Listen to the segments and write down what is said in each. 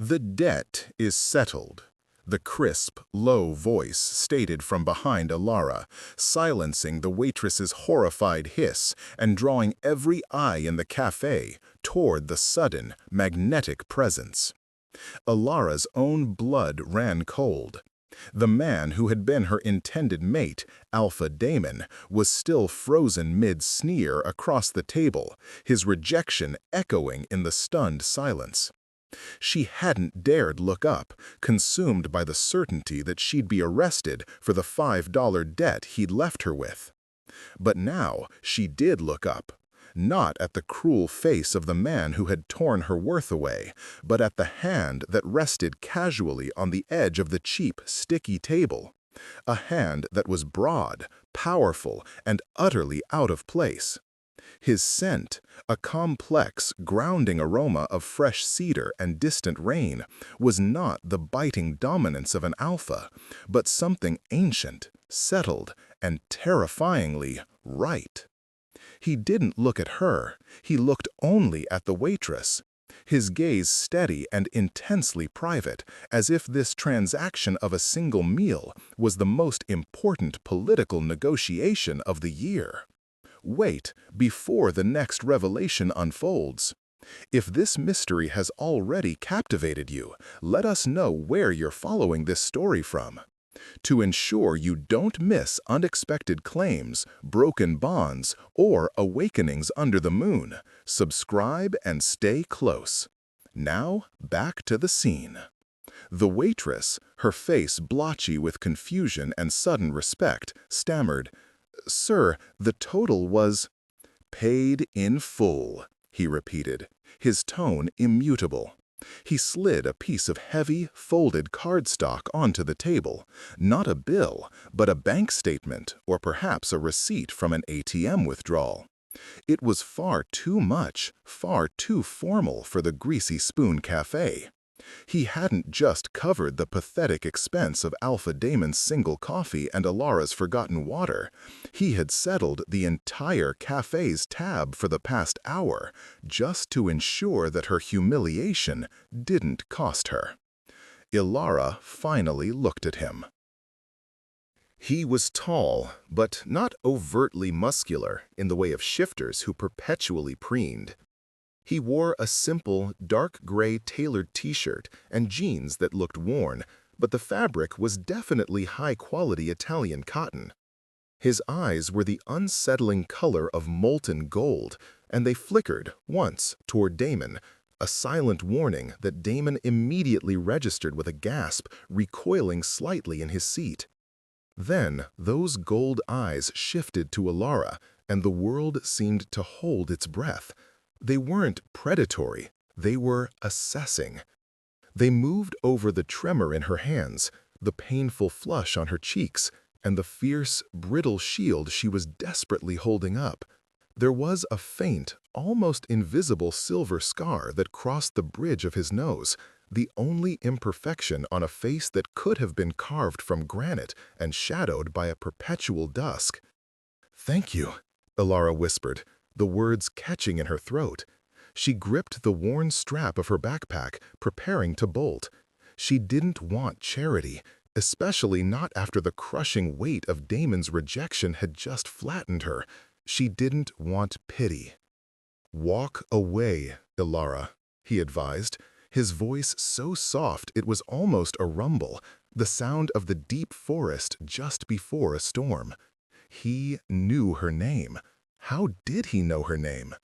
The debt is settled. The crisp, low voice stated from behind Alara, silencing the waitress's horrified hiss and drawing every eye in the cafe toward the sudden, magnetic presence. Alara's own blood ran cold. The man who had been her intended mate, Alpha Damon, was still frozen mid-sneer across the table, his rejection echoing in the stunned silence. She hadn't dared look up, consumed by the certainty that she'd be arrested for the $5 debt he'd left her with. But now she did look up, not at the cruel face of the man who had torn her worth away, but at the hand that rested casually on the edge of the cheap, sticky table. A hand that was broad, powerful, and utterly out of place. His scent, a complex, grounding aroma of fresh cedar and distant rain, was not the biting dominance of an alpha, but something ancient, settled, and terrifyingly right. He didn't look at her, he looked only at the waitress, his gaze steady and intensely private, as if this transaction of a single meal was the most important political negotiation of the year. Wait before the next revelation unfolds. If this mystery has already captivated you, let us know where you're following this story from. To ensure you don't miss unexpected claims, broken bonds, or awakenings under the moon, subscribe and stay close. Now, back to the scene. The waitress, her face blotchy with confusion and sudden respect, stammered, "Sir, the total was—" "Paid in full," he repeated, his tone immutable. He slid a piece of heavy, folded cardstock onto the table, not a bill, but a bank statement or perhaps a receipt from an ATM withdrawal. It was far too much, far too formal for the Greasy Spoon Cafe. He hadn't just covered the pathetic expense of Alpha Damon's single coffee and Alara's forgotten water. He had settled the entire cafe's tab for the past hour, just to ensure that her humiliation didn't cost her. Alara finally looked at him. He was tall, but not overtly muscular in the way of shifters who perpetually preened. He wore a simple, dark gray tailored t-shirt and jeans that looked worn, but the fabric was definitely high-quality Italian cotton. His eyes were the unsettling color of molten gold, and they flickered once toward Damon, a silent warning that Damon immediately registered with a gasp, recoiling slightly in his seat. Then those gold eyes shifted to Alara, and the world seemed to hold its breath. They weren't predatory, they were assessing. They moved over the tremor in her hands, the painful flush on her cheeks, and the fierce, brittle shield she was desperately holding up. There was a faint, almost invisible silver scar that crossed the bridge of his nose, the only imperfection on a face that could have been carved from granite and shadowed by a perpetual dusk. "Thank you," Alara whispered, the words catching in her throat. She gripped the worn strap of her backpack, preparing to bolt. She didn't want charity, especially not after the crushing weight of Damon's rejection had just flattened her. She didn't want pity. "Walk away, Alara," he advised, his voice so soft it was almost a rumble, the sound of the deep forest just before a storm. He knew her name. How did he know her name?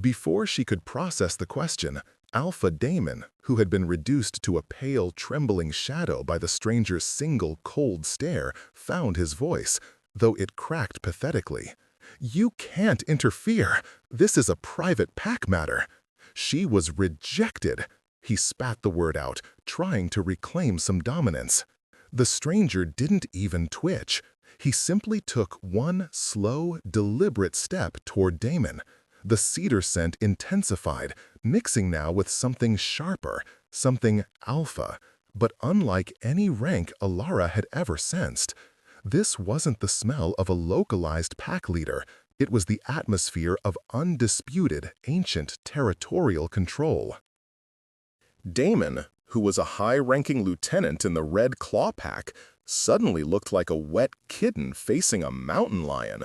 Before she could process the question, Alpha Damon, who had been reduced to a pale, trembling shadow by the stranger's single, cold stare, found his voice, though it cracked pathetically. "You can't interfere. This is a private pack matter." She was rejected. He spat the word out, trying to reclaim some dominance. The stranger didn't even twitch. He simply took one slow, deliberate step toward Damon. The cedar scent intensified, mixing now with something sharper, something alpha, but unlike any rank Alara had ever sensed. This wasn't the smell of a localized pack leader. It was the atmosphere of undisputed, ancient territorial control. Damon, who was a high-ranking lieutenant in the Red Claw Pack, suddenly looked like a wet kitten facing a mountain lion.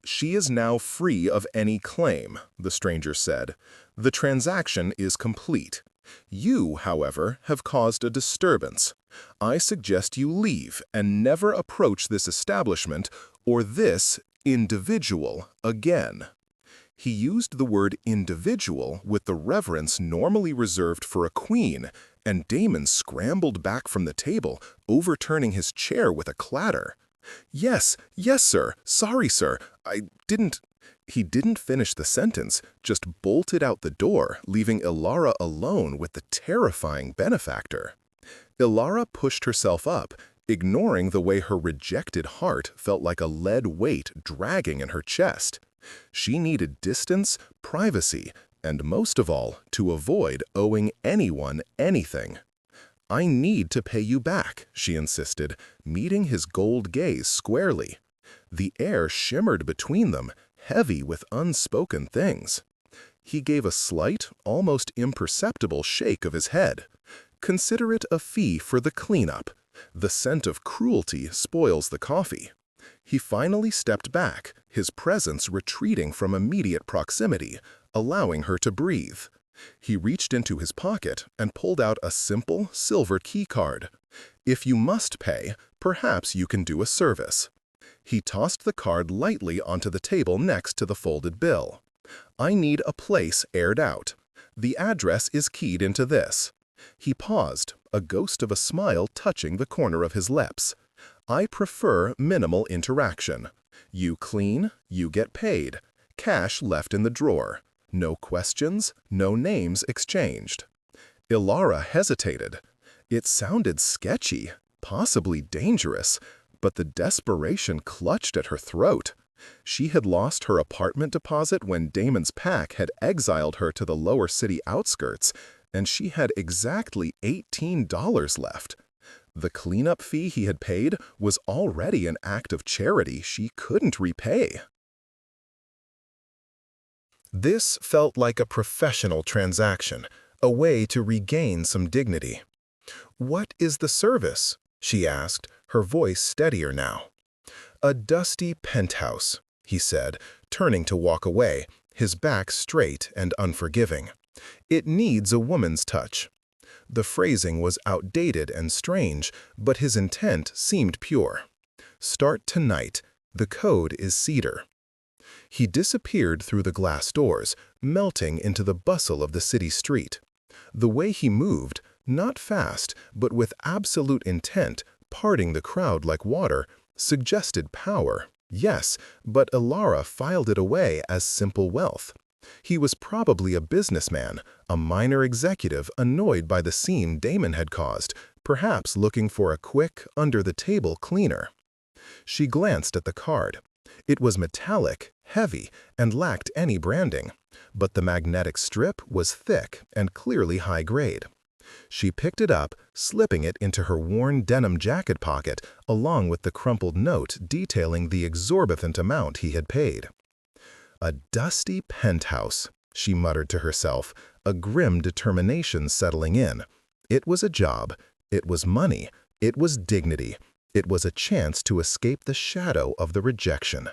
"She is now free of any claim," the stranger said. "The transaction is complete. You, however, have caused a disturbance. I suggest you leave and never approach this establishment or this individual again." He used the word individual with the reverence normally reserved for a queen, and Damon scrambled back from the table, overturning his chair with a clatter. Yes, sir. Sorry, sir. I didn't—" He didn't finish the sentence, just bolted out the door, leaving Ilara alone with the terrifying benefactor. Ilara pushed herself up, ignoring the way her rejected heart felt like a lead weight dragging in her chest. She needed distance, privacy, and most of all, to avoid owing anyone anything. "I need to pay you back," she insisted, meeting his gold gaze squarely. The air shimmered between them, heavy with unspoken things. He gave a slight, almost imperceptible shake of his head. "Consider it a fee for the cleanup. The scent of cruelty spoils the coffee." He finally stepped back, his presence retreating from immediate proximity, allowing her to breathe. He reached into his pocket and pulled out a simple, silver key card. "If you must pay, perhaps you can do a service." He tossed the card lightly onto the table next to the folded bill. "I need a place aired out. The address is keyed into this." He paused, a ghost of a smile touching the corner of his lips. "I prefer minimal interaction. You clean, you get paid. Cash left in the drawer. No questions, no names exchanged." Ilara hesitated. It sounded sketchy, possibly dangerous, but the desperation clutched at her throat. She had lost her apartment deposit when Damon's pack had exiled her to the lower city outskirts, and she had exactly $18 left. The cleanup fee he had paid was already an act of charity she couldn't repay. This felt like a professional transaction, a way to regain some dignity. "What is the service?" she asked, her voice steadier now. "A dusty penthouse," he said, turning to walk away, his back straight and unforgiving. "It needs a woman's touch." The phrasing was outdated and strange, but his intent seemed pure. "Start tonight. The code is cedar." He disappeared through the glass doors, melting into the bustle of the city street. The way he moved, not fast, but with absolute intent, parting the crowd like water, suggested power, yes, but Ilara filed it away as simple wealth. He was probably a businessman, a minor executive annoyed by the scene Damon had caused, perhaps looking for a quick, under-the-table cleaner. She glanced at the card. It was metallic, heavy, and lacked any branding, but the magnetic strip was thick and clearly high-grade. She picked it up, slipping it into her worn denim jacket pocket, along with the crumpled note detailing the exorbitant amount he had paid. "A dusty penthouse," she muttered to herself, a grim determination settling in. It was a job, it was money, it was dignity, it was a chance to escape the shadow of the rejection.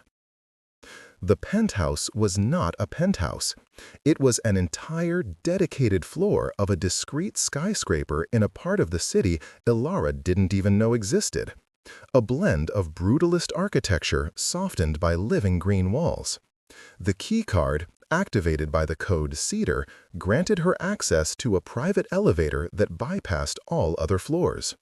The penthouse was not a penthouse. It was an entire dedicated floor of a discrete skyscraper in a part of the city Ilara didn't even know existed. A blend of brutalist architecture softened by living green walls. The key card, activated by the code Cedar, granted her access to a private elevator that bypassed all other floors.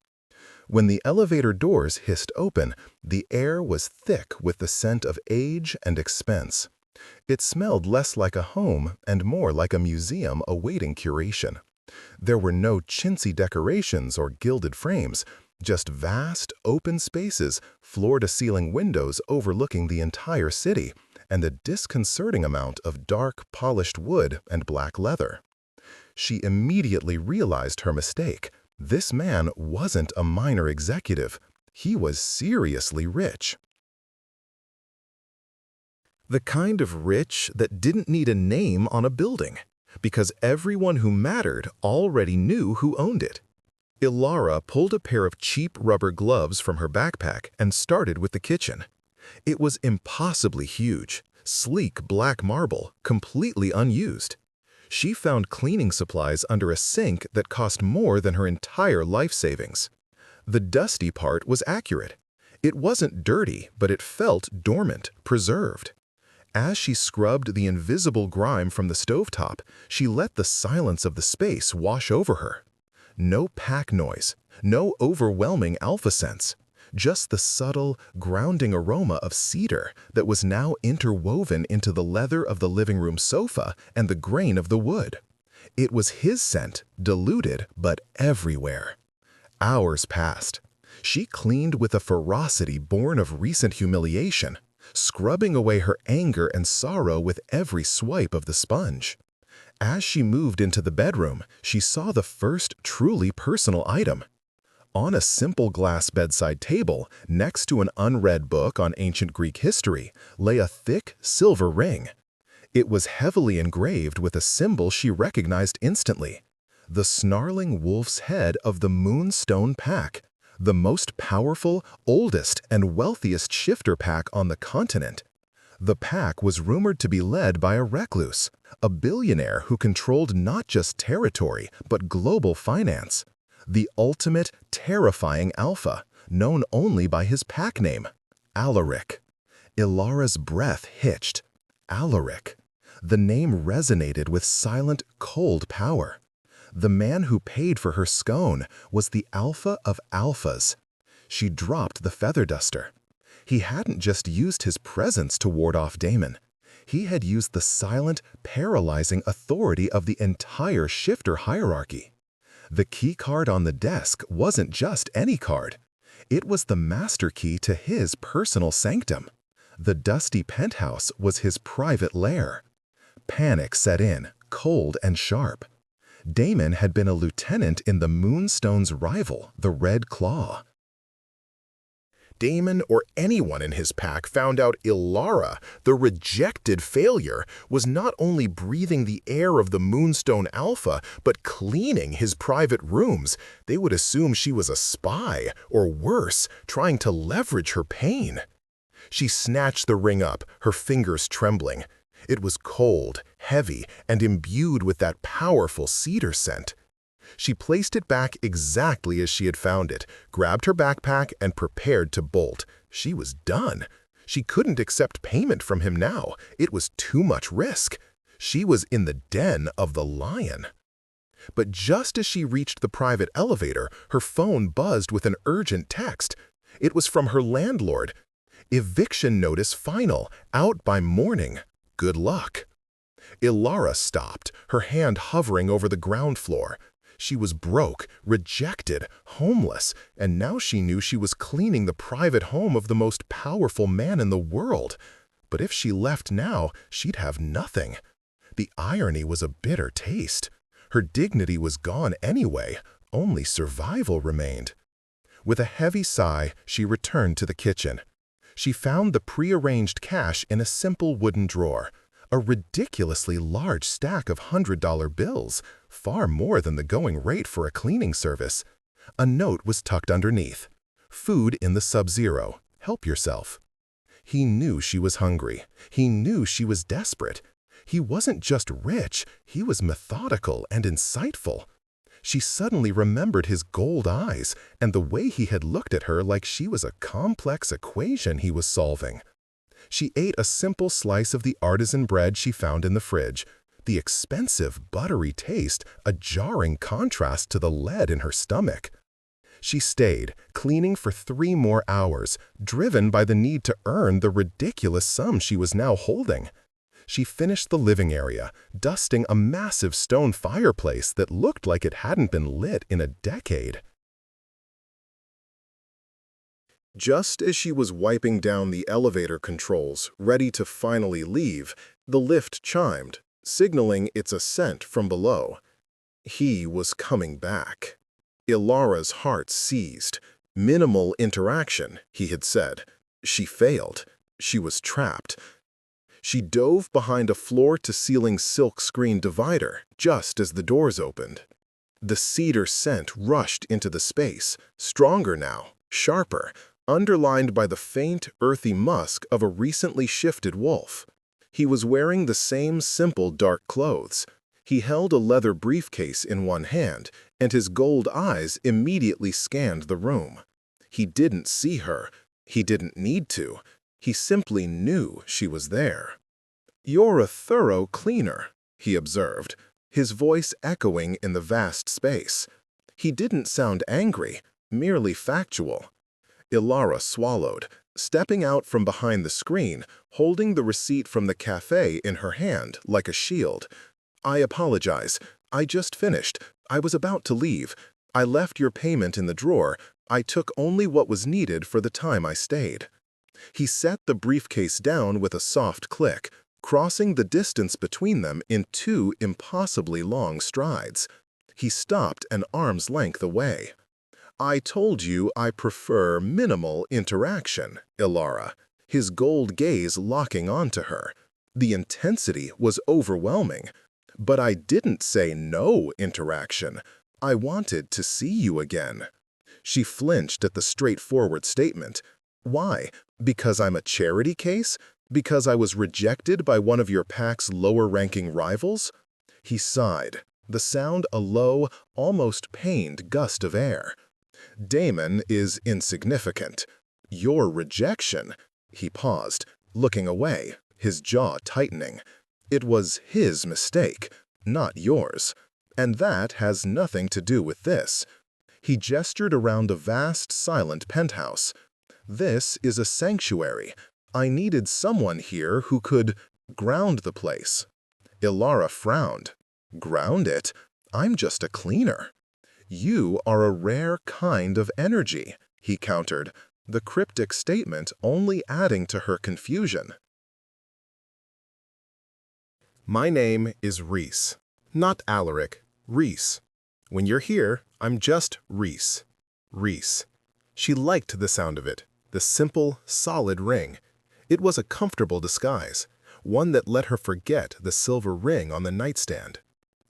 When the elevator doors hissed open, the air was thick with the scent of age and expense. It smelled less like a home and more like a museum awaiting curation. There were no chintzy decorations or gilded frames, just vast, open spaces, floor-to-ceiling windows overlooking the entire city, and a disconcerting amount of dark, polished wood and black leather. She immediately realized her mistake. This man wasn't a minor executive. He was seriously rich. The kind of rich that didn't need a name on a building. because everyone who mattered already knew who owned it. Ilara pulled a pair of cheap rubber gloves from her backpack and started with the kitchen. It was impossibly huge, sleek black marble, completely unused. She found cleaning supplies under a sink that cost more than her entire life savings. The dusty part was accurate. It wasn't dirty, but it felt dormant, preserved. As she scrubbed the invisible grime from the stovetop, she let the silence of the space wash over her. No pack noise, no overwhelming alpha sense, just the subtle, grounding aroma of cedar that was now interwoven into the leather of the living room sofa and the grain of the wood. It was his scent, diluted but everywhere. Hours passed. She cleaned with a ferocity born of recent humiliation, scrubbing away her anger and sorrow with every swipe of the sponge. As she moved into the bedroom, she saw the first truly personal item. On a simple glass bedside table, next to an unread book on ancient Greek history, lay a thick silver ring. It was heavily engraved with a symbol she recognized instantly: the snarling wolf's head of the Moonstone Pack, the most powerful, oldest, and wealthiest shifter pack on the continent. The pack was rumored to be led by a recluse, a billionaire who controlled not just territory but global finance. The ultimate, terrifying alpha, known only by his pack name, Alaric. Ilara's breath hitched. Alaric. The name resonated with silent, cold power. The man who paid for her scone was the alpha of alphas. She dropped the feather duster. He hadn't just used his presence to ward off Damon. He had used the silent, paralyzing authority of the entire shifter hierarchy. The key card on the desk wasn't just any card. It was the master key to his personal sanctum. The dusty penthouse was his private lair. Panic set in, cold and sharp. Damon had been a lieutenant in the Moonstone's rival, the Red Claw. Damon or anyone in his pack found out Ilara, the rejected failure, was not only breathing the air of the Moonstone Alpha, but cleaning his private rooms, they would assume she was a spy, or worse, trying to leverage her pain. She snatched the ring up, her fingers trembling. It was cold, heavy, and imbued with that powerful cedar scent. She placed it back exactly as she had found it, grabbed her backpack, and prepared to bolt. She was done. She couldn't accept payment from him now. It was too much risk. She was in the den of the lion. But just as she reached the private elevator, her phone buzzed with an urgent text. It was from her landlord. Eviction notice final, out by morning. Good luck. Ilara stopped, her hand hovering over the ground floor. She was broke, rejected, homeless, and now she knew she was cleaning the private home of the most powerful man in the world. But if she left now, she'd have nothing. The irony was a bitter taste. Her dignity was gone anyway, only survival remained. With a heavy sigh, she returned to the kitchen. She found the prearranged cash in a simple wooden drawer. A ridiculously large stack of $100 bills, far more than the going rate for a cleaning service. A note was tucked underneath. Food in the Sub-Zero. Help yourself. He knew she was hungry. He knew she was desperate. He wasn't just rich, he was methodical and insightful. She suddenly remembered his gold eyes and the way he had looked at her like she was a complex equation he was solving. She ate a simple slice of the artisan bread she found in the fridge, the expensive, buttery taste a jarring contrast to the lead in her stomach. She stayed, cleaning for 3 more hours, driven by the need to earn the ridiculous sum she was now holding. She finished the living area, dusting a massive stone fireplace that looked like it hadn't been lit in a decade. Just as she was wiping down the elevator controls, ready to finally leave, the lift chimed, signaling its ascent from below. He was coming back. Ilara's heart seized. Minimal interaction, he had said. She failed. She was trapped. She dove behind a floor-to-ceiling silk-screen divider just as the doors opened. The cedar scent rushed into the space, stronger now, sharper, underlined by the faint, earthy musk of a recently shifted wolf. He was wearing the same simple dark clothes. He held a leather briefcase in one hand, and his gold eyes immediately scanned the room. He didn't see her. He didn't need to. He simply knew she was there. "You're a thorough cleaner," he observed, his voice echoing in the vast space. He didn't sound angry, merely factual. Ilara swallowed, stepping out from behind the screen, holding the receipt from the cafe in her hand like a shield. "I apologize. I just finished. I was about to leave. I left your payment in the drawer. I took only what was needed for the time I stayed." He set the briefcase down with a soft click, crossing the distance between them in 2 impossibly long strides. He stopped an arm's length away. "I told you I prefer minimal interaction, Ilara," his gold gaze locking onto her. The intensity was overwhelming. "But I didn't say no interaction. I wanted to see you again." She flinched at the straightforward statement. "Why? Because I'm a charity case? Because I was rejected by one of your pack's lower-ranking rivals?" He sighed, the sound a low, almost pained gust of air. "Damon is insignificant. Your rejection—" He paused, looking away, his jaw tightening. "It was his mistake, not yours. And that has nothing to do with this." He gestured around a vast, silent penthouse. "This is a sanctuary. I needed someone here who could ground the place." Ilara frowned. "Ground it? I'm just a cleaner." "You are a rare kind of energy," he countered, the cryptic statement only adding to her confusion. "My name is Reese. Not Alaric, Reese. When you're here, I'm just Reese. Reese." She liked the sound of it, the simple, solid ring. It was a comfortable disguise, one that let her forget the silver ring on the nightstand.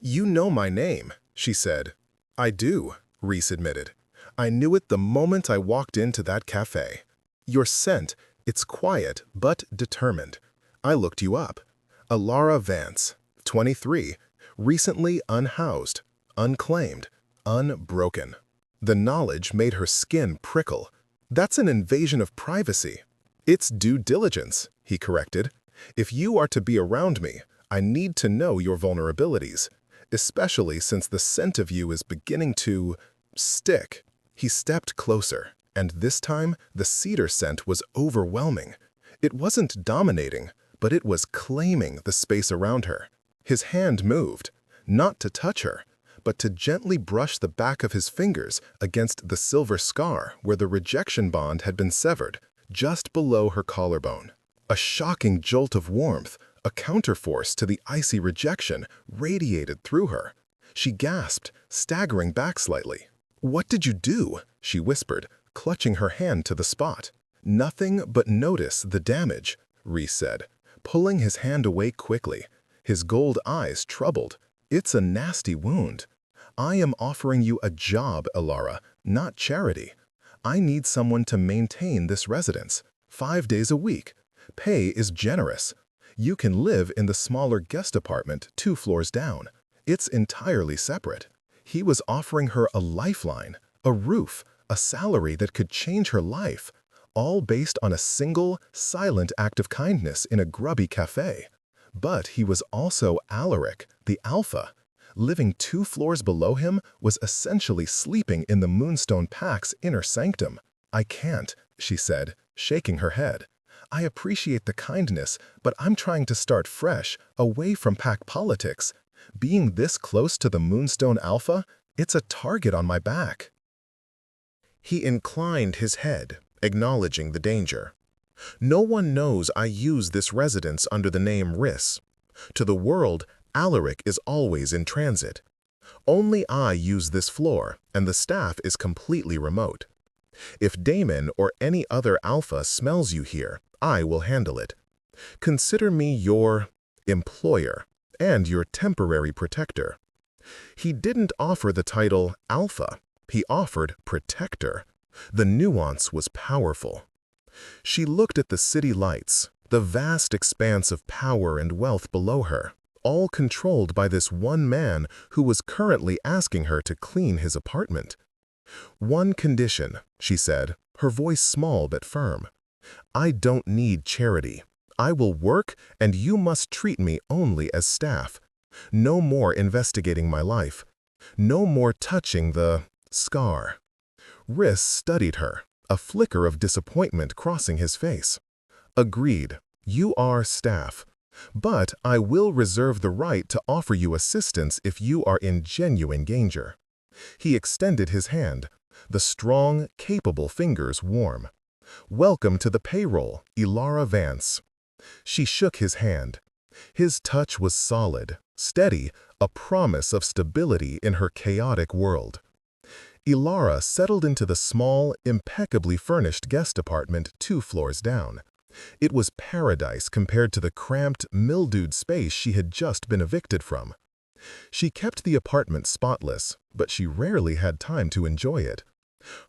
"You know my name," she said. "I do," Reese admitted. "I knew it the moment I walked into that cafe. Your scent, it's quiet but determined. I looked you up. Ilara Vance, 23, recently unhoused, unclaimed, unbroken." The knowledge made her skin prickle. "That's an invasion of privacy." "It's due diligence," he corrected. "If you are to be around me, I need to know your vulnerabilities, especially since the scent of you is beginning to stick." He stepped closer, and this time the cedar scent was overwhelming. It wasn't dominating, but it was claiming the space around her. His hand moved, not to touch her, but to gently brush the back of his fingers against the silver scar where the rejection bond had been severed, just below her collarbone. A shocking jolt of warmth, a counterforce to the icy rejection, radiated through her. She gasped, staggering back slightly. "What did you do?" she whispered, clutching her hand to the spot. "Nothing but notice the damage," Reese said, pulling his hand away quickly, his gold eyes troubled. "It's a nasty wound. I am offering you a job, Ilara, not charity. I need someone to maintain this residence, 5 days a week. Pay is generous. You can live in the smaller guest apartment 2 floors down. It's entirely separate." He was offering her a lifeline, a roof, a salary that could change her life, all based on a single, silent act of kindness in a grubby cafe. But he was also Alaric, the Alpha. Living 2 floors below him was essentially sleeping in the Moonstone Pack's inner sanctum. "I can't," she said, shaking her head. "I appreciate the kindness, but I'm trying to start fresh, away from pack politics. Being this close to the Moonstone Alpha, it's a target on my back." He inclined his head, acknowledging the danger. "No one knows I use this residence under the name Riss. To the world, Alaric is always in transit. Only I use this floor, and the staff is completely remote. If Damon or any other Alpha smells you here, I will handle it. Consider me your employer and your temporary protector. He didn't offer the title Alpha. He offered protector. The nuance was powerful. She looked at the city lights, the vast expanse of power and wealth below her, all controlled by this one man who was currently asking her to clean his apartment. "One condition," she said, her voice small but firm. "I don't need charity. I will work, and you must treat me only as staff. No more investigating my life. No more touching the scar." Riss studied her, a flicker of disappointment crossing his face. "Agreed. You are staff. But I will reserve the right to offer you assistance if you are in genuine danger." He extended his hand, the strong, capable fingers warm. "Welcome to the payroll, Elara Vance." She shook his hand. His touch was solid, steady, a promise of stability in her chaotic world. Elara settled into the small, impeccably furnished guest apartment 2 floors down. It was paradise compared to the cramped, mildewed space she had just been evicted from. She kept the apartment spotless, but she rarely had time to enjoy it.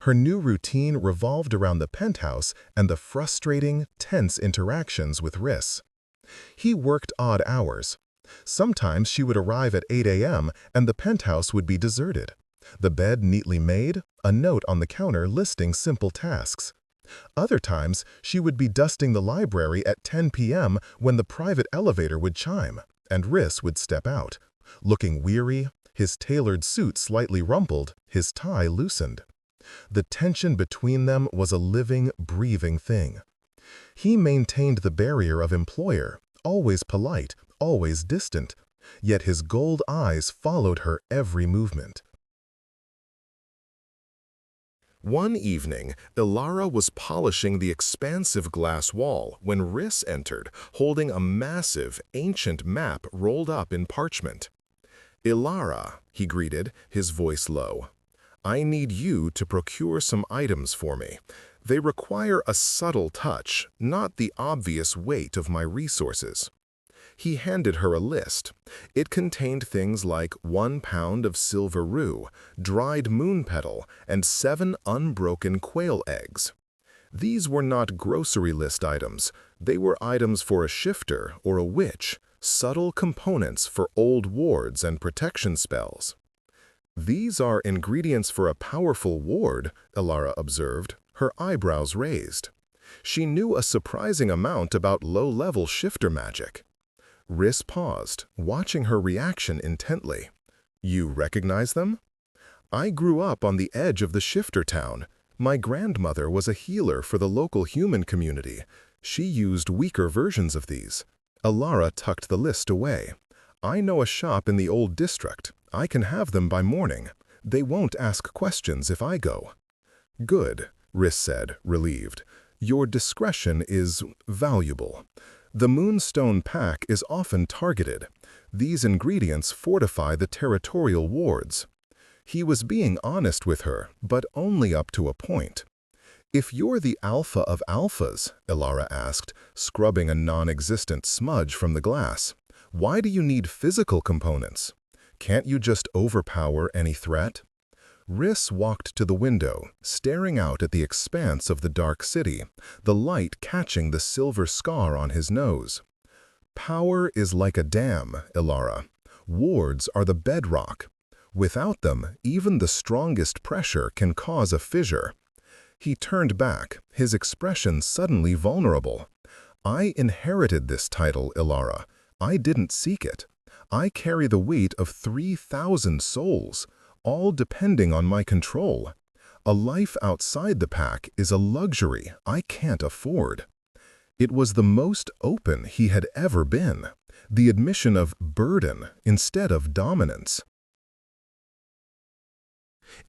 Her new routine revolved around the penthouse and the frustrating, tense interactions with Riss. He worked odd hours. Sometimes she would arrive at 8 a.m. and the penthouse would be deserted. The bed neatly made, a note on the counter listing simple tasks. Other times, she would be dusting the library at 10 p.m. when the private elevator would chime, and Riss would step out, looking weary, his tailored suit slightly rumpled, his tie loosened. The tension between them was a living, breathing thing. He maintained the barrier of employer, always polite, always distant, yet his gold eyes followed her every movement. One evening, Elara was polishing the expansive glass wall when Riss entered, holding a massive, ancient map rolled up in parchment. "Elara," he greeted, his voice low, "I need you to procure some items for me. They require a subtle touch, not the obvious weight of my resources." He handed her a list. It contained things like 1 pound of silver rue, dried moon petal, and 7 unbroken quail eggs. These were not grocery list items. They were items for a shifter or a witch, subtle components for old wards and protection spells. "These are ingredients for a powerful ward," Elara observed, her eyebrows raised. She knew a surprising amount about low-level shifter magic. Riss paused, watching her reaction intently. "You recognize them?" "I grew up on the edge of the shifter town. My grandmother was a healer for the local human community. She used weaker versions of these." Elara tucked the list away. "I know a shop in the old district. I can have them by morning. They won't ask questions if I go." "Good," Riss said, relieved. "Your discretion is valuable. The Moonstone Pack is often targeted. These ingredients fortify the territorial wards." He was being honest with her, but only up to a point. "If you're the alpha of alphas," Elara asked, scrubbing a non-existent smudge from the glass, "why do you need physical components? Can't you just overpower any threat?" Riss walked to the window, staring out at the expanse of the dark city, the light catching the silver scar on his nose. "Power is like a dam, Elara. Wards are the bedrock. Without them, even the strongest pressure can cause a fissure." He turned back, his expression suddenly vulnerable. "I inherited this title, Elara. I didn't seek it. I carry the weight of 3,000 souls, all depending on my control. A life outside the pack is a luxury I can't afford." It was the most open he had ever been, the admission of burden instead of dominance.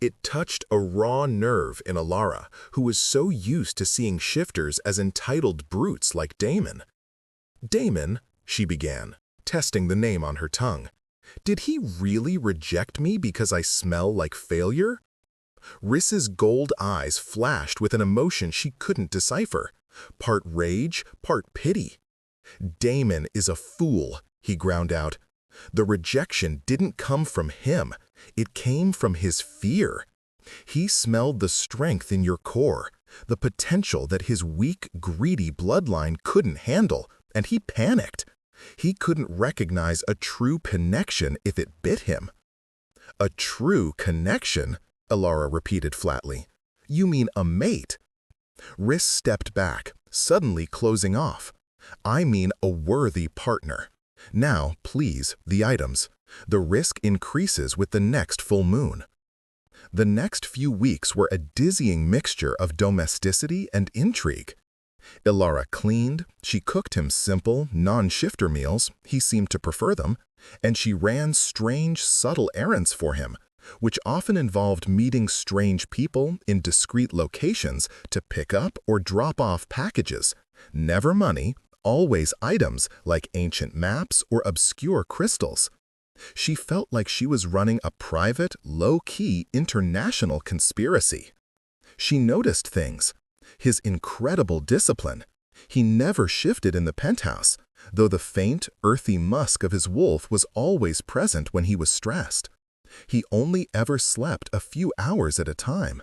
It touched a raw nerve in Elara, who was so used to seeing shifters as entitled brutes like Damon. "Damon," she began, testing the name on her tongue. "Did he really reject me because I smell like failure?" Riss's gold eyes flashed with an emotion she couldn't decipher, part rage, part pity. "Damon is a fool," he ground out. The rejection didn't come from him. It came from his fear. He smelled the strength in your core, the potential that his weak, greedy bloodline couldn't handle, and he panicked. He couldn't recognize a true connection if it bit him. "A true connection?" Alara repeated flatly. "You mean a mate?" Riss stepped back, suddenly closing off. "I mean a worthy partner. Now, please, the items. The risk increases with the next full moon." The next few weeks were a dizzying mixture of domesticity and intrigue. Ilara cleaned, she cooked him simple, non-shifter meals, he seemed to prefer them, and she ran strange, subtle errands for him, which often involved meeting strange people in discreet locations to pick up or drop off packages. Never money, always items like ancient maps or obscure crystals. She felt like she was running a private, low-key international conspiracy. She noticed things. His incredible discipline. He never shifted in the penthouse, though the faint, earthy musk of his wolf was always present when he was stressed. He only ever slept a few hours at a time.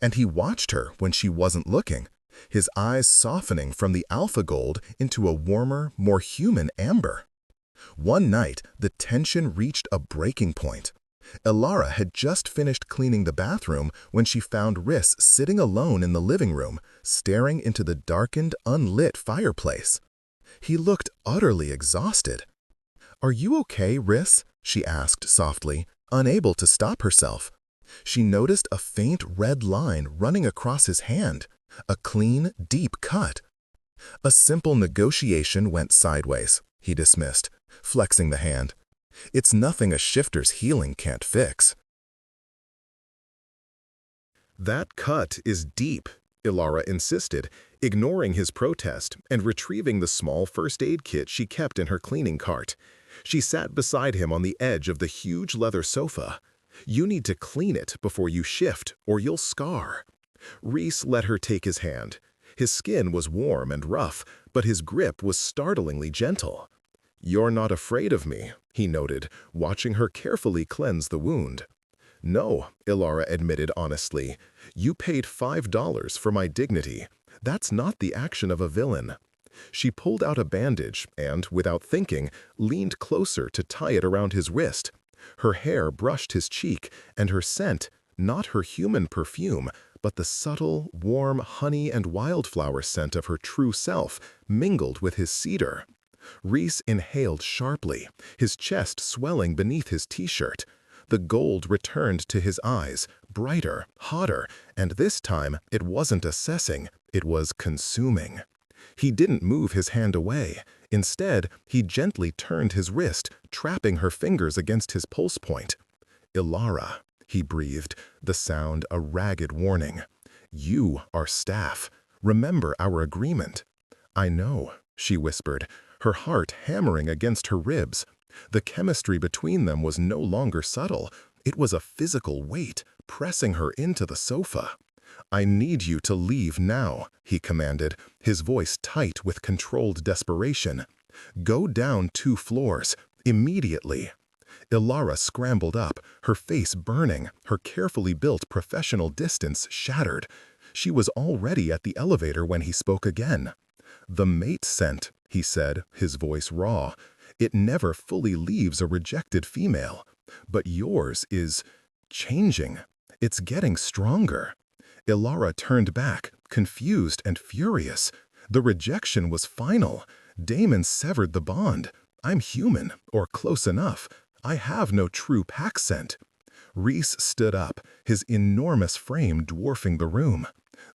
And he watched her when she wasn't looking, his eyes softening from the alpha gold into a warmer, more human amber. One night, the tension reached a breaking point. Ilara had just finished cleaning the bathroom when she found Riss sitting alone in the living room, staring into the darkened, unlit fireplace. He looked utterly exhausted. "Are you okay, Riss?" she asked softly, unable to stop herself. She noticed a faint red line running across his hand, a clean, deep cut. "A simple negotiation went sideways," he dismissed, flexing the hand. "It's nothing a shifter's healing can't fix." "That cut is deep," Ilara insisted, ignoring his protest and retrieving the small first aid kit she kept in her cleaning cart. She sat beside him on the edge of the huge leather sofa. "You need to clean it before you shift, or you'll scar." Reese let her take his hand. His skin was warm and rough, but his grip was startlingly gentle. "You're not afraid of me," he noted, watching her carefully cleanse the wound. "No," Ilara admitted honestly. "You paid $5 for my dignity. That's not the action of a villain." She pulled out a bandage and, without thinking, leaned closer to tie it around his wrist. Her hair brushed his cheek, and her scent, not her human perfume, but the subtle, warm honey and wildflower scent of her true self, mingled with his cedar. Reese inhaled sharply, his chest swelling beneath his t-shirt. The gold returned to his eyes, brighter, hotter, and this time it wasn't assessing, it was consuming. He didn't move his hand away. Instead, he gently turned his wrist, trapping her fingers against his pulse point. "Ilara," he breathed, the sound a ragged warning. "You are staff. Remember our agreement." "I know," she whispered, her heart hammering against her ribs. The chemistry between them was no longer subtle. It was a physical weight, pressing her into the sofa. "I need you to leave now," he commanded, his voice tight with controlled desperation. "Go down 2 floors, immediately." Ilara scrambled up, her face burning, her carefully built professional distance shattered. She was already at the elevator when he spoke again. "The mate scent," he said, his voice raw. "It never fully leaves a rejected female. But yours is changing. It's getting stronger." Ilara turned back, confused and furious. The rejection was final. Damon severed the bond. "I'm human, or close enough. I have no true pack scent." Reese stood up, his enormous frame dwarfing the room.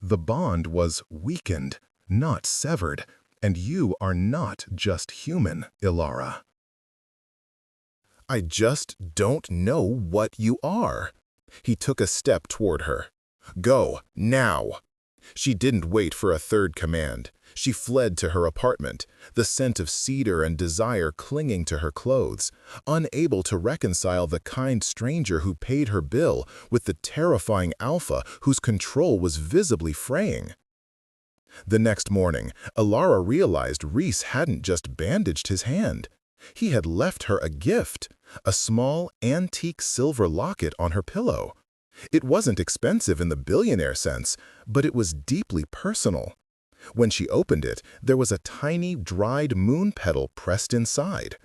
"The bond was weakened, not severed, and you are not just human, Ilara." "I just don't know what you are." He took a step toward her. "Go, now." She didn't wait for a third command. She fled to her apartment, the scent of cedar and desire clinging to her clothes, unable to reconcile the kind stranger who paid her bill with the terrifying alpha whose control was visibly fraying. The next morning, Alara realized Reese hadn't just bandaged his hand. He had left her a gift, a small, antique silver locket on her pillow. It wasn't expensive in the billionaire sense, but it was deeply personal. When she opened it, there was a tiny, dried moon petal pressed inside.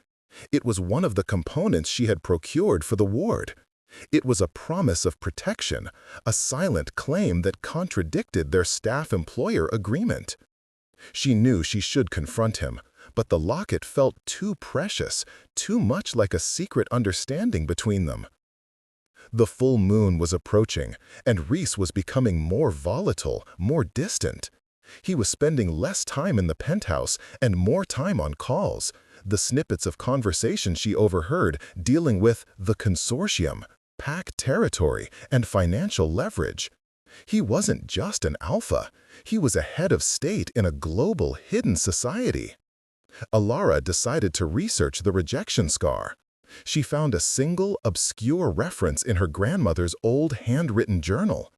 It was one of the components she had procured for the ward. It was a promise of protection, a silent claim that contradicted their staff-employer agreement. She knew she should confront him, but the locket felt too precious, too much like a secret understanding between them. The full moon was approaching, and Reese was becoming more volatile, more distant. He was spending less time in the penthouse and more time on calls, the snippets of conversation she overheard dealing with the consortium, PAC territory, and financial leverage. He wasn't just an alpha, he was a head of state in a global hidden society. Alara decided to research the rejection scar. She found a single, obscure reference in her grandmother's old handwritten journal.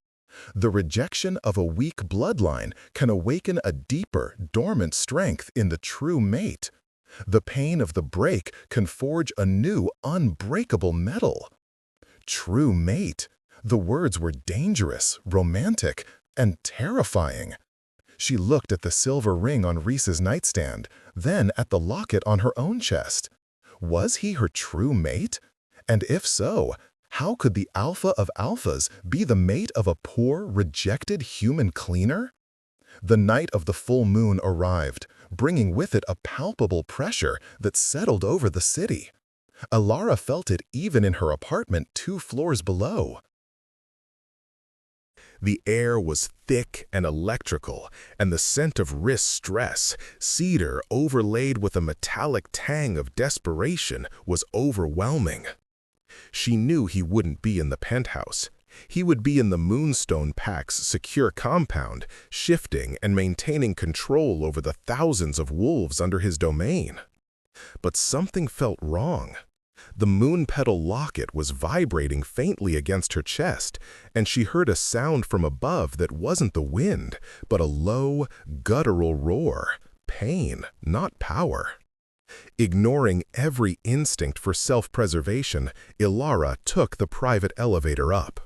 The rejection of a weak bloodline can awaken a deeper, dormant strength in the true mate. The pain of the break can forge a new, unbreakable metal. True mate. The words were dangerous, romantic, and terrifying. She looked at the silver ring on Reese's nightstand, then at the locket on her own chest. Was he her true mate? And if so, how could the alpha of alphas be the mate of a poor, rejected human cleaner? The night of the full moon arrived, bringing with it a palpable pressure that settled over the city. Alara felt it even in her apartment 2 floors below. The air was thick and electrical, and the scent of wrist stress, cedar overlaid with a metallic tang of desperation, was overwhelming. She knew he wouldn't be in the penthouse. He would be in the Moonstone Pac's secure compound, shifting and maintaining control over the thousands of wolves under his domain. But something felt wrong. The moon petal locket was vibrating faintly against her chest, and she heard a sound from above that wasn't the wind, but a low, guttural roar. Pain, not power. Ignoring every instinct for self-preservation, Alara took the private elevator up.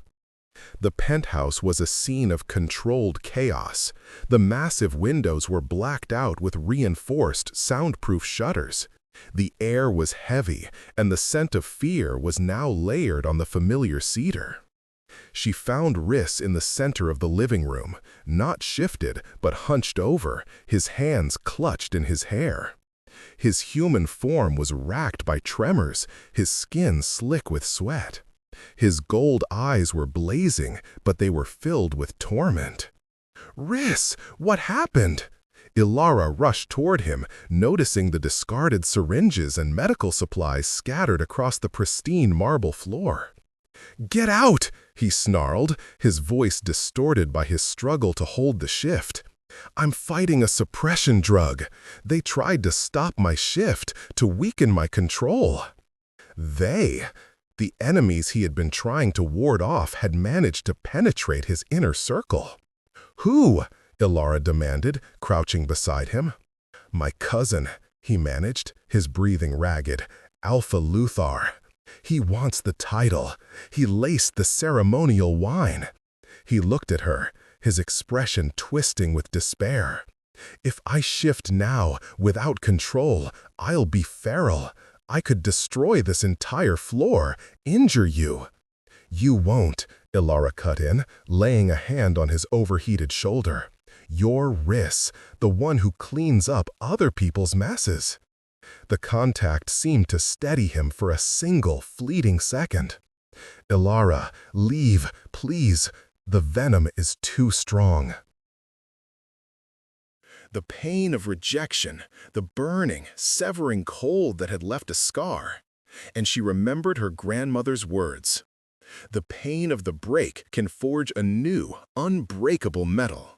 The penthouse was a scene of controlled chaos. The massive windows were blacked out with reinforced, soundproof shutters. The air was heavy, and the scent of fear was now layered on the familiar cedar. She found Riss in the center of the living room, not shifted, but hunched over, his hands clutched in his hair. His human form was racked by tremors, his skin slick with sweat. His gold eyes were blazing, but they were filled with torment. "Riss, what happened?" Alara rushed toward him, noticing the discarded syringes and medical supplies scattered across the pristine marble floor. "Get out!" he snarled, his voice distorted by his struggle to hold the shift. "I'm fighting a suppression drug. They tried to stop my shift, to weaken my control." They, the enemies he had been trying to ward off, had managed to penetrate his inner circle. "Who?" Alara demanded, crouching beside him. "My cousin," he managed, his breathing ragged. "Alpha Luthar. He wants the title. He laced the ceremonial wine." He looked at her, his expression twisting with despair. "If I shift now, without control, I'll be feral. I could destroy this entire floor, injure you." "You won't," Alara cut in, laying a hand on his overheated shoulder. "You're Riss, the one who cleans up other people's messes." The contact seemed to steady him for a single, fleeting second. "Alara, leave, please. The venom is too strong." The pain of rejection, the burning, severing cold that had left a scar. And she remembered her grandmother's words. "The pain of the break can forge a new, unbreakable metal."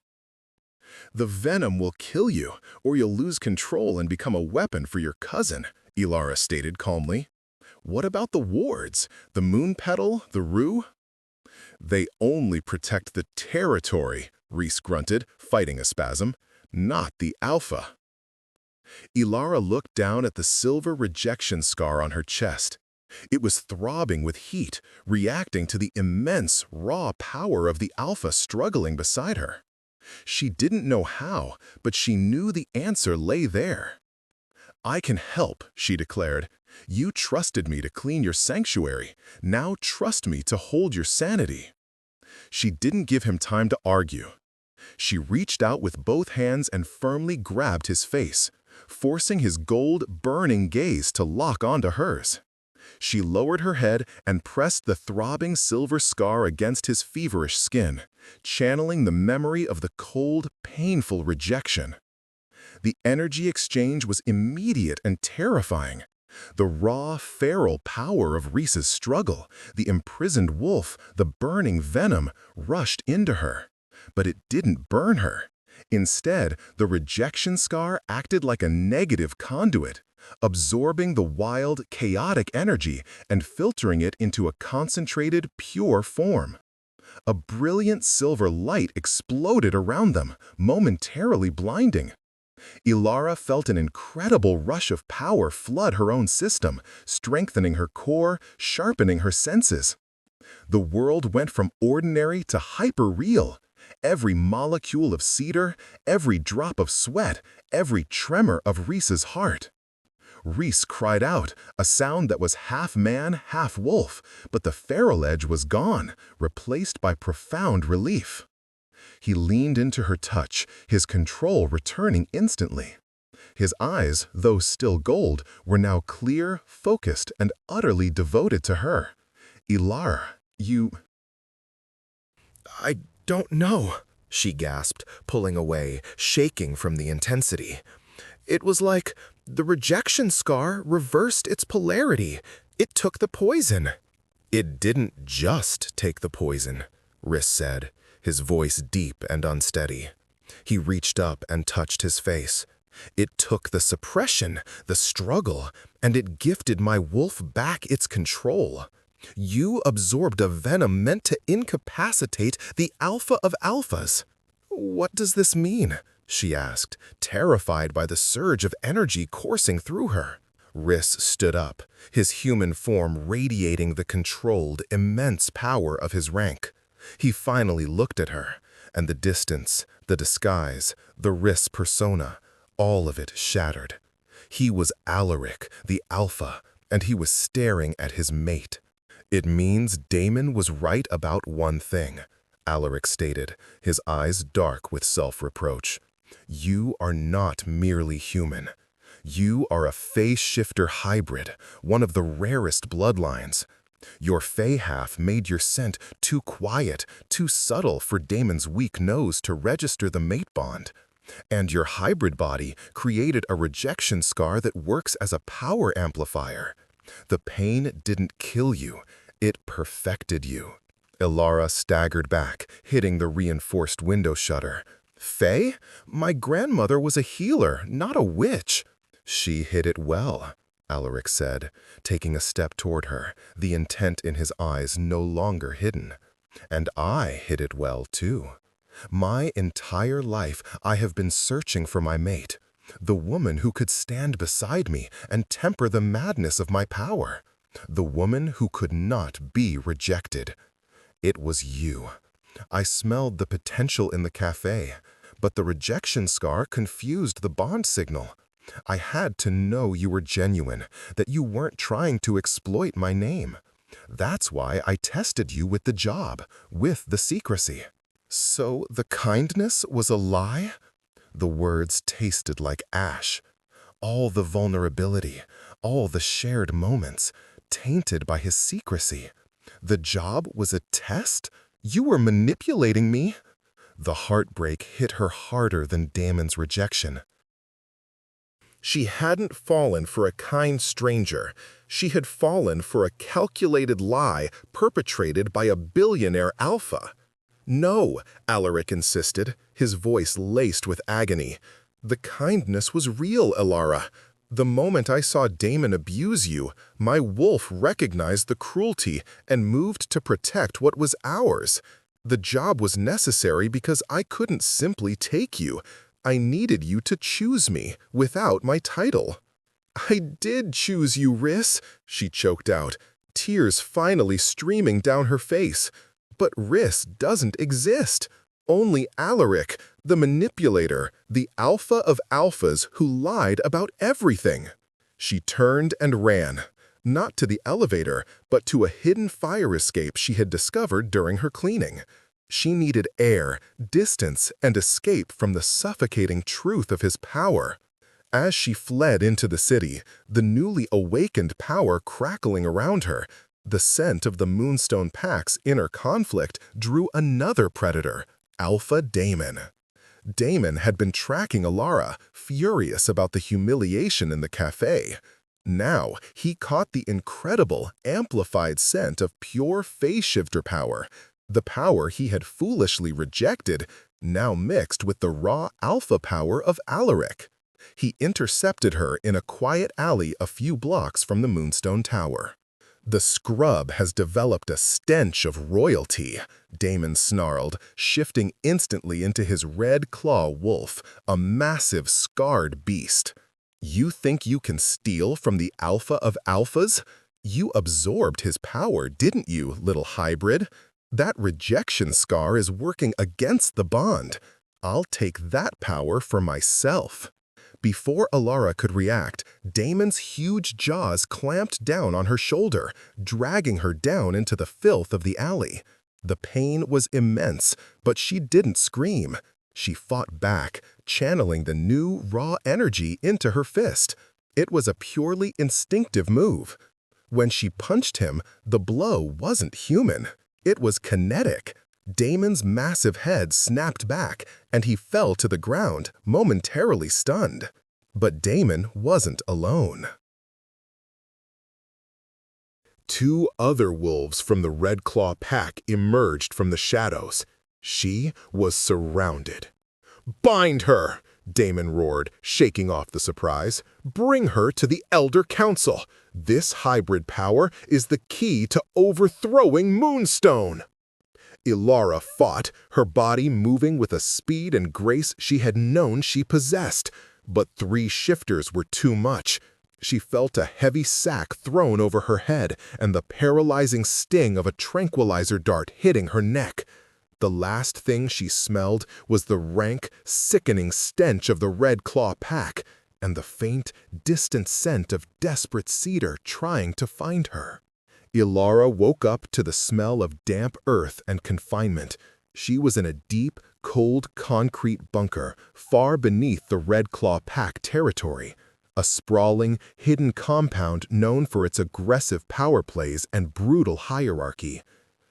"The venom will kill you, or you'll lose control and become a weapon for your cousin," Alara stated calmly. "What about the wards, the moon petal, the rue?" "They only protect the territory," Reese grunted, fighting a spasm. not the alpha. Ilara looked down at the silver rejection scar on her chest. It was throbbing with heat, reacting to the immense, raw power of the alpha struggling beside her. She didn't know how, but she knew the answer lay there. "I can help," she declared. "You trusted me to clean your sanctuary. Now trust me to hold your sanity." She didn't give him time to argue. She reached out with both hands and firmly grabbed his face, forcing his gold, burning gaze to lock onto hers. She lowered her head and pressed the throbbing silver scar against his feverish skin, channeling the memory of the cold, painful rejection. The energy exchange was immediate and terrifying. The raw, feral power of Rhys's struggle, the imprisoned wolf, the burning venom, rushed into her. But it didn't burn her. Instead, the rejection scar acted like a negative conduit, absorbing the wild, chaotic energy and filtering it into a concentrated, pure form. A brilliant silver light exploded around them, momentarily blinding. Ilara felt an incredible rush of power flood her own system, strengthening her core, sharpening her senses. The world went from ordinary to hyper-real. Every molecule of cedar, every drop of sweat, every tremor of Rhys's heart. Rhys cried out, a sound that was half man, half wolf, but the feral edge was gone, replaced by profound relief. He leaned into her touch, his control returning instantly. His eyes, though still gold, were now clear, focused, and utterly devoted to her. "Ilara, you—" "I don't know," she gasped, pulling away, shaking from the intensity. "It was like the rejection scar reversed its polarity. It took the poison." "It didn't just take the poison," Rhys said, his voice deep and unsteady. He reached up and touched his face. "It took the suppression, the struggle, and it gifted my wolf back its control. You absorbed a venom meant to incapacitate the alpha of alphas." "What does this mean?" she asked, terrified by the surge of energy coursing through her. Rhys stood up, his human form radiating the controlled, immense power of his rank. He finally looked at her, and the distance, the disguise, the Rhys persona, all of it shattered. He was Alaric, the alpha, and he was staring at his mate. "It means Damon was right about one thing," Alaric stated, his eyes dark with self-reproach. "You are not merely human. You are a phase-shifter hybrid, one of the rarest bloodlines. Your Fey half made your scent too quiet, too subtle for Damon's weak nose to register the mate bond. And your hybrid body created a rejection scar that works as a power amplifier. The pain didn't kill you, it perfected you." Ilara staggered back, hitting the reinforced window shutter. "Fey? My grandmother was a healer, not a witch." "She hit it well," Alaric said, taking a step toward her, the intent in his eyes no longer hidden. "And I hit it well, too. My entire life I have been searching for my mate, the woman who could stand beside me and temper the madness of my power, the woman who could not be rejected. It was you. I smelled the potential in the cafe, but the rejection scar confused the bond signal. I had to know you were genuine, that you weren't trying to exploit my name. That's why I tested you with the job, with the secrecy." "So the kindness was a lie?" The words tasted like ash. All the vulnerability, all the shared moments, tainted by his secrecy. The job was a test? You were manipulating me? The heartbreak hit her harder than Damon's rejection. She hadn't fallen for a kind stranger. She had fallen for a calculated lie perpetrated by a billionaire alpha. "No," Alaric insisted, his voice laced with agony. "The kindness was real, Ilara. The moment I saw Damon abuse you, my wolf recognized the cruelty and moved to protect what was ours. The job was necessary because I couldn't simply take you. I needed you to choose me without my title." "I did choose you, Riss," she choked out, tears finally streaming down her face. "But Riss doesn't exist. Only Alaric, the manipulator, the alpha of alphas who lied about everything." She turned and ran, not to the elevator, but to a hidden fire escape she had discovered during her cleaning. She needed air, distance, and escape from the suffocating truth of his power. As she fled into the city, the newly awakened power crackling around her, the scent of the Moonstone Pack's inner conflict drew another predator, Alpha Damon. Damon had been tracking Alara, furious about the humiliation in the cafe. Now, he caught the incredible, amplified scent of pure phase shifter power, the power he had foolishly rejected, now mixed with the raw alpha power of Alaric. He intercepted her in a quiet alley a few blocks from the Moonstone Tower. "The scrub has developed a stench of royalty," Damon snarled, shifting instantly into his red claw wolf, a massive, scarred beast. "You think you can steal from the alpha of alphas? You absorbed his power, didn't you, little hybrid? That rejection scar is working against the bond. I'll take that power for myself." Before Alara could react, Damon's huge jaws clamped down on her shoulder, dragging her down into the filth of the alley. The pain was immense, but she didn't scream. She fought back, channeling the new, raw energy into her fist. It was a purely instinctive move. When she punched him, the blow wasn't human. It was kinetic. Damon's massive head snapped back, and he fell to the ground, momentarily stunned. But Damon wasn't alone. Two other wolves from the Red Claw pack emerged from the shadows. She was surrounded. "Bind her!" Damon roared, shaking off the surprise. "Bring her to the Elder Council. This hybrid power is the key to overthrowing Moonstone." Ilara fought, her body moving with a speed and grace she had known she possessed. But 3 shifters were too much. She felt a heavy sack thrown over her head and the paralyzing sting of a tranquilizer dart hitting her neck. The last thing she smelled was the rank, sickening stench of the Red Claw pack and the faint, distant scent of desperate cedar trying to find her. Ilara woke up to the smell of damp earth and confinement. She was in a deep, cold concrete bunker far beneath the Red Claw pack territory, a sprawling, hidden compound known for its aggressive power plays and brutal hierarchy.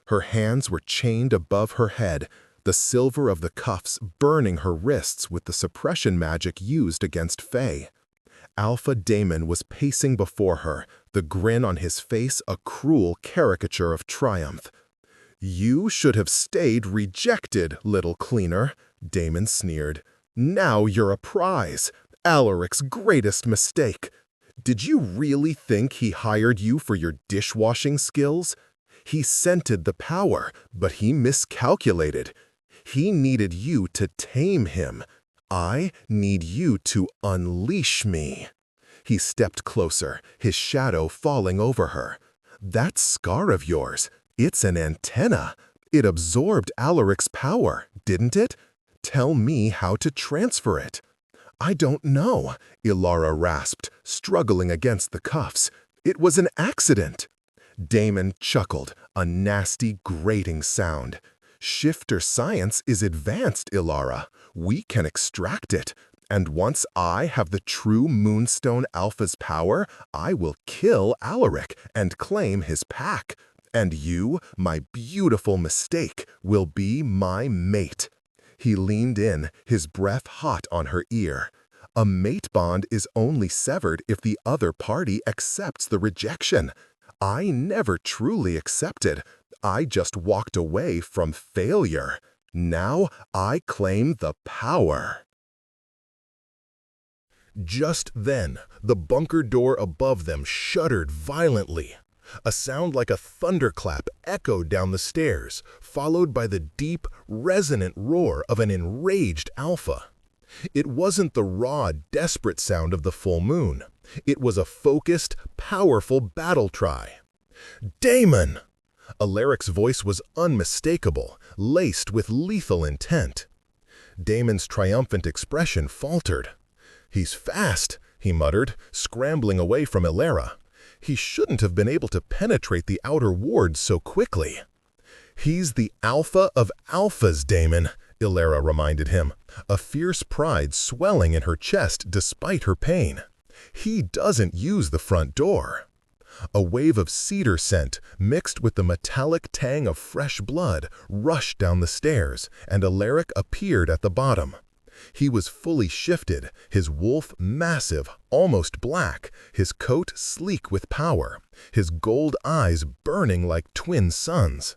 Her hands were chained above her head, the silver of the cuffs burning her wrists with the suppression magic used against Fae. Alpha Damon was pacing before her, the grin on his face a cruel caricature of triumph. "You should have stayed rejected, little cleaner," Damon sneered. "Now you're a prize, Alaric's greatest mistake. Did you really think he hired you for your dishwashing skills? He scented the power, but he miscalculated. He needed you to tame him. I need you to unleash me." He stepped closer, his shadow falling over her. "That scar of yours, it's an antenna. It absorbed Alaric's power, didn't it? Tell me how to transfer it." "I don't know," Ilara rasped, struggling against the cuffs. "It was an accident." Damon chuckled, a nasty, grating sound. "Shifter science is advanced, Ilara. We can extract it. And once I have the true Moonstone Alpha's power, I will kill Alaric and claim his pack. And you, my beautiful mistake, will be my mate." He leaned in, his breath hot on her ear. "A mate bond is only severed if the other party accepts the rejection. I never truly accepted. I just walked away from failure. Now I claim the power." Just then, the bunker door above them shuddered violently. A sound like a thunderclap echoed down the stairs, followed by the deep, resonant roar of an enraged alpha. It wasn't the raw, desperate sound of the full moon. It was a focused, powerful battle cry. "Damon!" Alaric's voice was unmistakable, laced with lethal intent. Damon's triumphant expression faltered. "He's fast," he muttered, scrambling away from Elara. "He shouldn't have been able to penetrate the outer wards so quickly." "He's the alpha of alphas, Damon," Elara reminded him, a fierce pride swelling in her chest despite her pain. "He doesn't use the front door." A wave of cedar scent, mixed with the metallic tang of fresh blood, rushed down the stairs, and Alaric appeared at the bottom. He was fully shifted, his wolf massive, almost black, his coat sleek with power, his gold eyes burning like twin suns.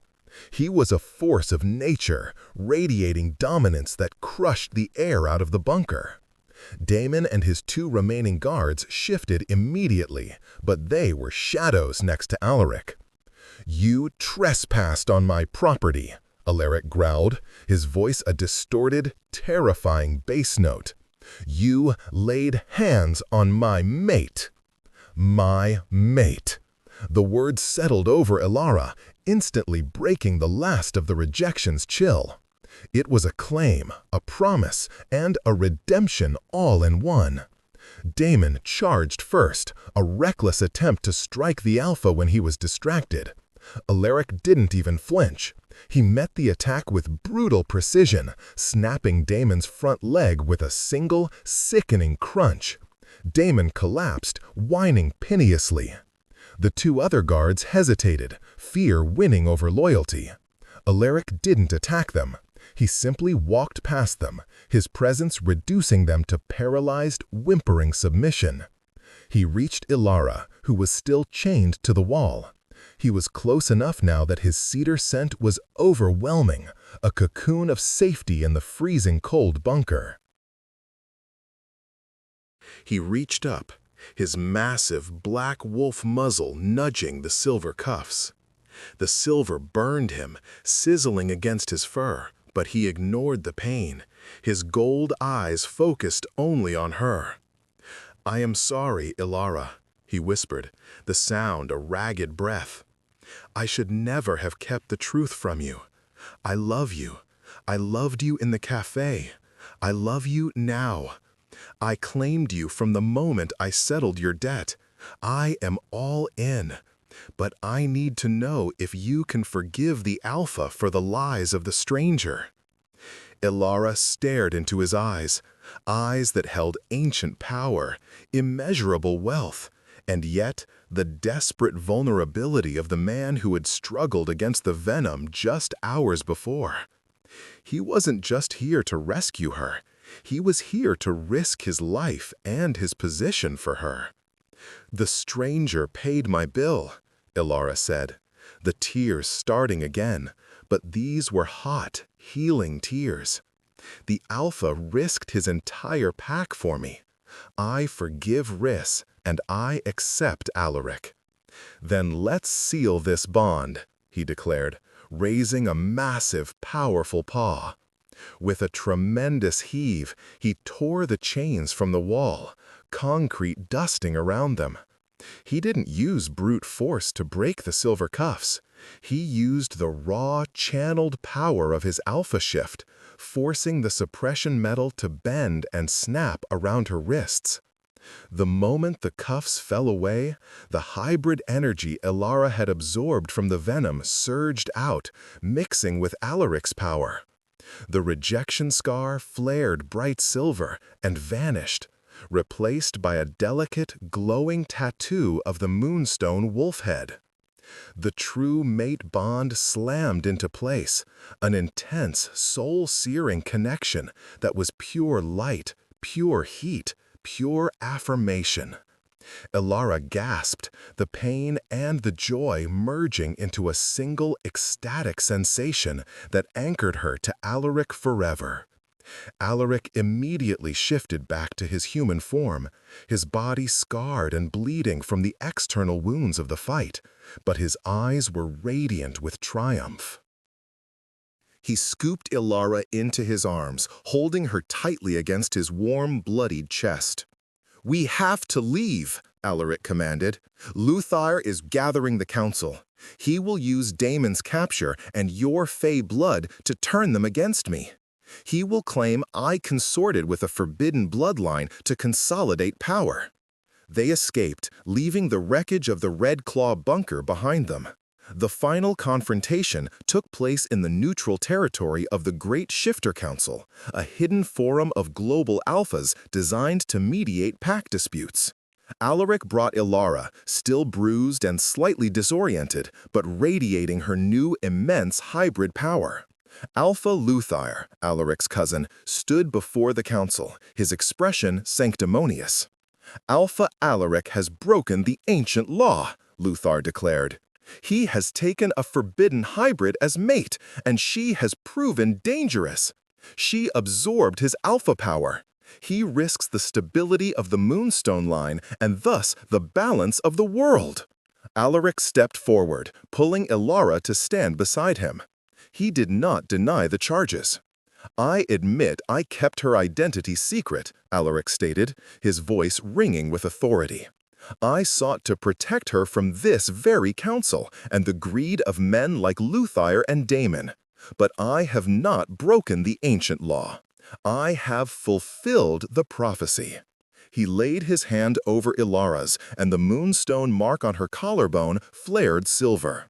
He was a force of nature, radiating dominance that crushed the air out of the bunker. Damon and his two remaining guards shifted immediately, but they were shadows next to Alaric. "You trespassed on my property," Alaric growled, his voice a distorted, terrifying bass note. "You laid hands on my mate." My mate. The words settled over Elara, instantly breaking the last of the rejection's chill. It was a claim, a promise, and a redemption all in one. Damon charged first, a reckless attempt to strike the alpha when he was distracted. Alaric didn't even flinch. He met the attack with brutal precision, snapping Damon's front leg with a single, sickening crunch. Damon collapsed, whining piteously. The two other guards hesitated, fear winning over loyalty. Alaric didn't attack them. He simply walked past them, his presence reducing them to paralyzed, whimpering submission. He reached Elara, who was still chained to the wall. He was close enough now that his cedar scent was overwhelming, a cocoon of safety in the freezing cold bunker. He reached up, his massive black wolf muzzle nudging the silver cuffs. The silver burned him, sizzling against his fur, but he ignored the pain, his gold eyes focused only on her. "I am sorry, Elara," he whispered, the sound a ragged breath. "I should never have kept the truth from you. I love you. I loved you in the cafe. I love you now. I claimed you from the moment I settled your debt. I am all in. But I need to know if you can forgive the Alpha for the lies of the stranger." Elara stared into his eyes that held ancient power, immeasurable wealth, and yet the desperate vulnerability of the man who had struggled against the venom just hours before. He wasn't just here to rescue her. He was here to risk his life and his position for her. "The stranger paid my bill," Elara said, the tears starting again, but these were hot, healing tears. "The Alpha risked his entire pack for me. I forgive Riss, and I accept Alaric." "Then let's seal this bond," he declared, raising a massive, powerful paw. With a tremendous heave, he tore the chains from the wall, concrete dusting around them. He didn't use brute force to break the silver cuffs. He used the raw, channeled power of his alpha shift, forcing the suppression metal to bend and snap around her wrists. The moment the cuffs fell away, the hybrid energy Elara had absorbed from the venom surged out, mixing with Alaric's power. The rejection scar flared bright silver and vanished, replaced by a delicate, glowing tattoo of the moonstone wolf head. The true mate bond slammed into place, an intense, soul-searing connection that was pure light, pure heat, pure affirmation. Elara gasped, the pain and the joy merging into a single ecstatic sensation that anchored her to Alaric forever. Alaric immediately shifted back to his human form, his body scarred and bleeding from the external wounds of the fight, but his eyes were radiant with triumph. He scooped Ilara into his arms, holding her tightly against his warm, bloodied chest. "We have to leave," Alaric commanded. "Luthar is gathering the council. He will use Damon's capture and your fey blood to turn them against me. He will claim I consorted with a forbidden bloodline to consolidate power." They escaped, leaving the wreckage of the Red Claw bunker behind them. The final confrontation took place in the neutral territory of the Great Shifter Council, a hidden forum of global alphas designed to mediate pack disputes. Alaric brought Ilara, still bruised and slightly disoriented, but radiating her new immense hybrid power. Alpha Luthar, Alaric's cousin, stood before the council, his expression sanctimonious. "Alpha Alaric has broken the ancient law," Luthar declared. "He has taken a forbidden hybrid as mate, and she has proven dangerous. She absorbed his alpha power. He risks the stability of the Moonstone line and thus the balance of the world." Alaric stepped forward, pulling Ilara to stand beside him. He did not deny the charges. "I admit I kept her identity secret," Alaric stated, his voice ringing with authority. "I sought to protect her from this very council and the greed of men like Luthar and Damon. But I have not broken the ancient law. I have fulfilled the prophecy." He laid his hand over Ilara's, and the moonstone mark on her collarbone flared silver.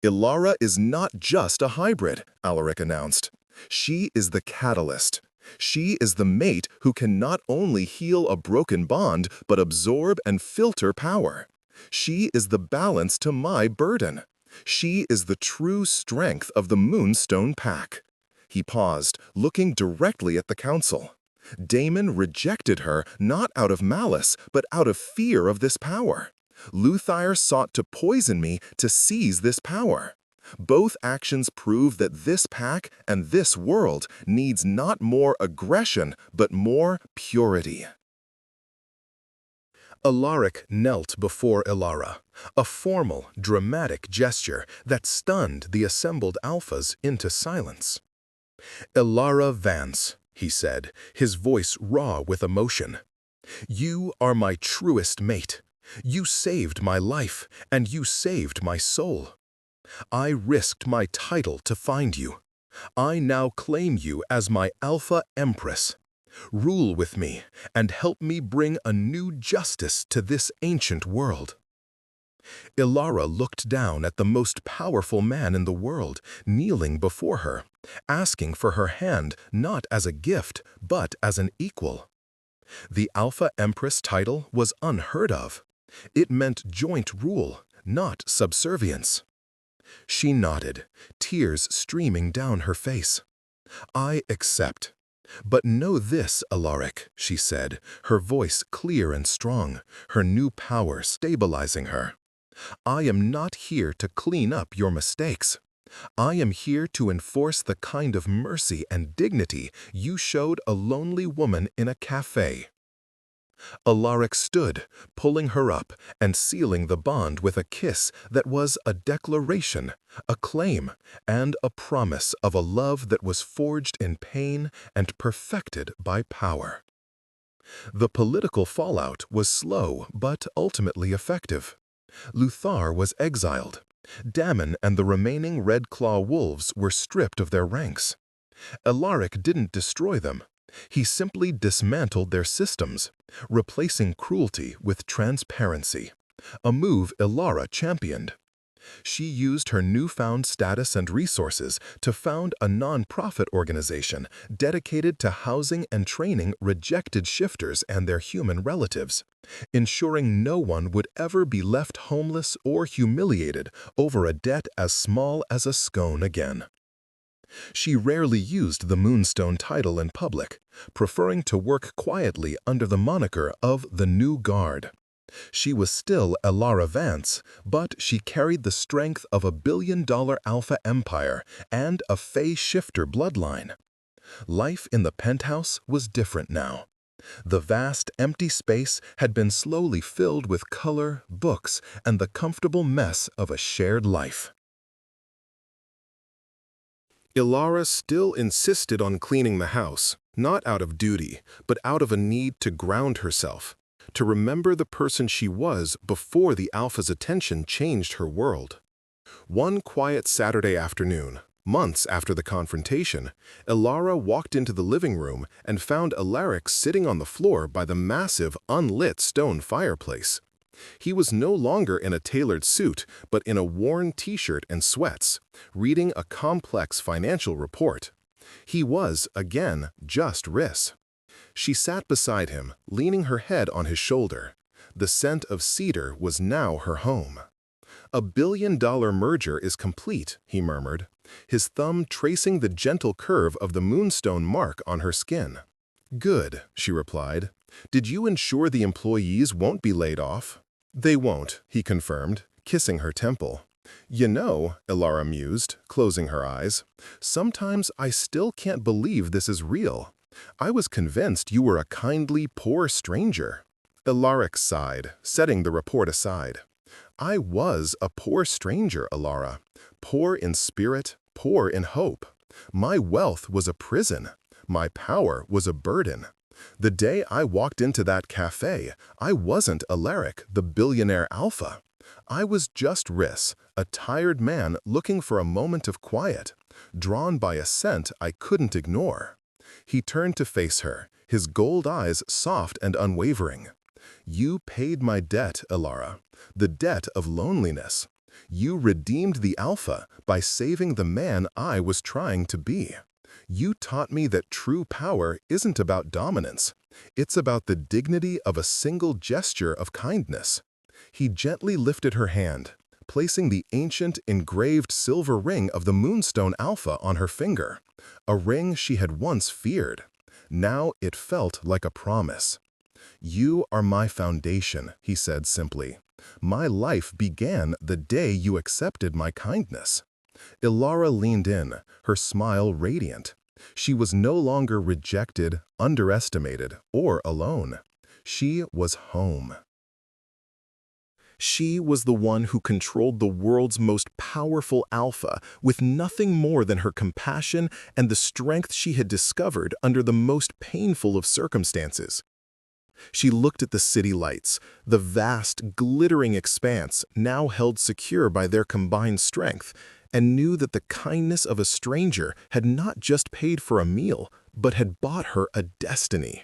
"Ilara is not just a hybrid," Alaric announced. "She is the catalyst. She is the mate who can not only heal a broken bond, but absorb and filter power. She is the balance to my burden. She is the true strength of the Moonstone Pack." He paused, looking directly at the council. Damon rejected her not out of malice, but out of fear of this power. Luthar sought to poison me to seize this power. Both actions prove that this pack and this world needs not more aggression, but more purity. Alaric knelt before Ilara, a formal, dramatic gesture that stunned the assembled alphas into silence. "Ilara Vance," he said, his voice raw with emotion. "You are my truest mate. You saved my life, and you saved my soul. I risked my title to find you. I now claim you as my Alpha Empress. Rule with me, and help me bring a new justice to this ancient world." Ilara looked down at the most powerful man in the world, kneeling before her, asking for her hand not as a gift, but as an equal. The Alpha Empress title was unheard of. It meant joint rule, not subservience. She nodded, tears streaming down her face. "I accept. But know this, Alaric," she said, her voice clear and strong, her new power stabilizing her. "I am not here to clean up your mistakes. I am here to enforce the kind of mercy and dignity you showed a lonely woman in a cafe." Alaric stood, pulling her up and sealing the bond with a kiss that was a declaration, a claim, and a promise of a love that was forged in pain and perfected by power. The political fallout was slow but ultimately effective. Luthar was exiled. Damon and the remaining Red Claw wolves were stripped of their ranks. Alaric didn't destroy them. He simply dismantled their systems, replacing cruelty with transparency, a move Ilara championed. She used her newfound status and resources to found a non-profit organization dedicated to housing and training rejected shifters and their human relatives, ensuring no one would ever be left homeless or humiliated over a debt as small as a scone again. She rarely used the Moonstone title in public, preferring to work quietly under the moniker of the New Guard. She was still Ilara Vance, but she carried the strength of a billion-dollar alpha empire and a Fey shifter bloodline. Life in the penthouse was different now. The vast, empty space had been slowly filled with color, books, and the comfortable mess of a shared life. Ilara still insisted on cleaning the house, not out of duty, but out of a need to ground herself, to remember the person she was before the Alpha's attention changed her world. One quiet Saturday afternoon, months after the confrontation, Ilara walked into the living room and found Alaric sitting on the floor by the massive, unlit stone fireplace. He was no longer in a tailored suit, but in a worn t-shirt and sweats, reading a complex financial report. He was, again, just Riss. She sat beside him, leaning her head on his shoulder. The scent of cedar was now her home. "A billion-dollar merger is complete," he murmured, his thumb tracing the gentle curve of the moonstone mark on her skin. "Good," she replied. "Did you ensure the employees won't be laid off?" "They won't," he confirmed, kissing her temple. "You know," Ilara mused, closing her eyes, "sometimes I still can't believe this is real. I was convinced you were a kindly, poor stranger." Alaric sighed, setting the report aside. "I was a poor stranger, Ilara. Poor in spirit, poor in hope. My wealth was a prison. My power was a burden. The day I walked into that cafe, I wasn't Alaric, the billionaire alpha. I was just Riss, a tired man looking for a moment of quiet, drawn by a scent I couldn't ignore." He turned to face her, his gold eyes soft and unwavering. "You paid my debt, Ilara, the debt of loneliness. You redeemed the alpha by saving the man I was trying to be. You taught me that true power isn't about dominance. It's about the dignity of a single gesture of kindness." He gently lifted her hand, placing the ancient engraved silver ring of the Moonstone Alpha on her finger, a ring she had once feared. Now it felt like a promise. "You are my foundation," he said simply. "My life began the day you accepted my kindness." Ilara leaned in, her smile radiant. She was no longer rejected, underestimated, or alone. She was home. She was the one who controlled the world's most powerful alpha with nothing more than her compassion and the strength she had discovered under the most painful of circumstances. She looked at the city lights, the vast, glittering expanse now held secure by their combined strength, and knew that the kindness of a stranger had not just paid for a meal, but had bought her a destiny.